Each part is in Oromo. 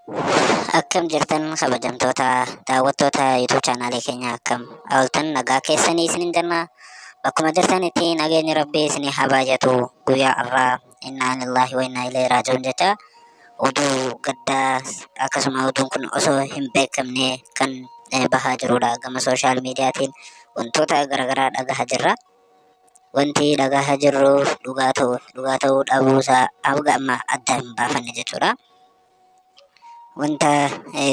Akkam jirtan kabajamtoota daawwattoota YouTube chaanaalii keenya akkam ooltan nagaa keessanii isinin jenna. Bakkuma jirtanitti nageenyi Rabbii isinii haa baay'atu. Guyyaa har'aa innaa lillahi wa innaa ilaihi raaji'uun jecha oduu gaddaa akkasuma oduun kun osoo hin beekamne kan bahaa jirudha. Gama sooshaal miidiyaatiin wantoota garaagaraa dhagahaa jirra. Wanti dhagahaa jirru dhugaa ta'uu dhabuusaa hanga amma adda hin baafanne jechuudha. Wanta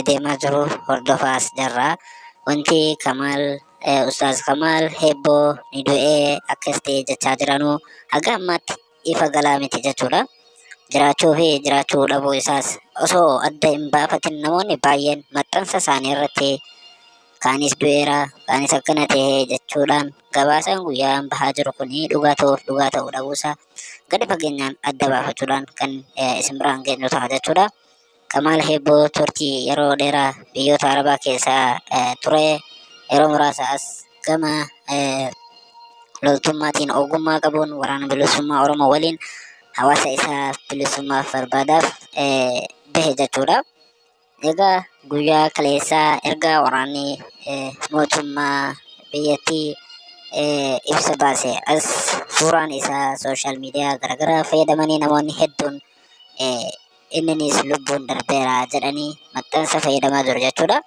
deemaa jiru hordofaas jirra. Wanti Ustaaz Kamaal Hebboo ni du'ee akkas ta'e jechaa jiranuu haga ammaatti ifa galaa miti jechuudha. Jiraachuu fi jiraachuu dhabuu isaas osoo adda hin baafatin namoonni baay'een maxxansa isaanii irratti kaanis du'eera, kaanis akkana ta'e jechuudhaan gabaasaan guyyaan bahaa jiru kuni dhugaa ta'uu dhabuusaa gadi fageenyaan adda baafachuudhaan kan isin biraan geenyu ta'a jechuudha. Kamaal Hebboo turtii yeroo dheeraa biyyoota Arabaa keessaa ture. Yeroo muraasa as gama loltummaatiin ogummaa qabuun waraana bilisummaa Oromoo waliin hawaasa isaa bilisummaaf barbaadaaf bahe jechuudha. Egaa guyyaa kaleessaa erga waraanni mootummaa biyyattii ibsa baase as suuraan isaa sooshaal miidiyaa garaagaraa fayyadamanii namoonni hedduun inninis lubbuun darbeera jedhanii maxxansa fayyadamaa jiru jechuudha.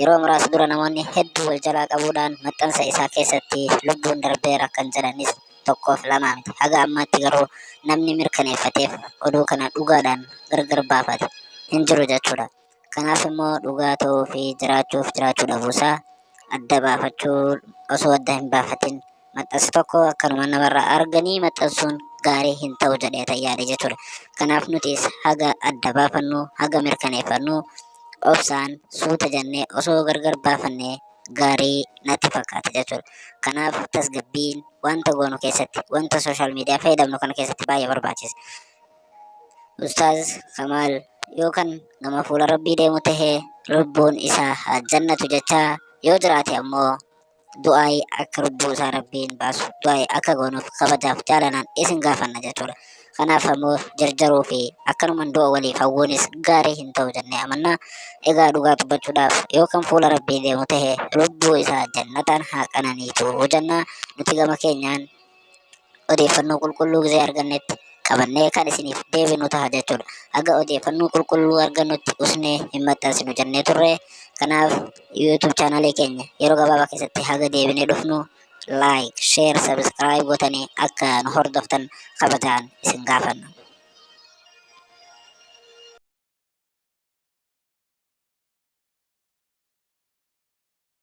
Yeroo muraasa dura namoonni hedduu wal jalaa qabuudhaan maxxansa isaa keessatti lubbuun darbeera kan jedhanis tokkoof lama miti. Haga ammaatti garuu namni mirkaneeffateef oduu kana dhugaadhaan gargar baafate hin jiru jechuudha. Kanaaf immoo dhugaa ta'uu fi jiraachuu dhabuusaa adda baafachuu osoo adda hin baafatin maxxansa tokko akkanuma namarraa arganii maxxansuun gaarii hin ta'u jedhee yaade jechuudha. Kanaaf nutis haga adda baafannu haga mirkaneeffannu obsaan suuta jennee osoo gargar baafannee gaarii natti fakkaata jechuudha. Kanaaf tasgabbiin wanta goonu keessatti wanta sooshaal miidiyaa fayyadamnu kana keessatti baay'ee barbaachisa. Ustaaz Kamaal yookaan nama fuula Rabbii deemu tahee lubbuun isaa haa jannatu jechaa yoo jiraate ammoo du'aayi akka lubbuu isaa Rabbiin baasu du'aayi akka goonuuf kabajaaf jaalanaan isin gaafanna jechuudha. Kanaaf ammoo jarjaruu fi akkanumaan du'a waliif hawwuunis gaarii hin ta'u jennee amanna. Egaa dhugaa dubbachuudhaaf yookaan fuula Rabbii deemu tahee lubbuu isaa jannataan haa qananiitu jenna. Nuti gama keenyaan odeeffannoo qulqulluu gisee argannetti qabannee kan isiniif deebinu ta'a jechuudha. Haga odeeffannoo qulqulluu argannutti usnee hin maxxansinu jennee turre. Kanaaf YouTube chaanaalii keenya yeroo gabaabaa keessatti haga deebinee dhufnu like, share, subscribe gootanii akka nu hordoftan kabajaan isin gaafanna.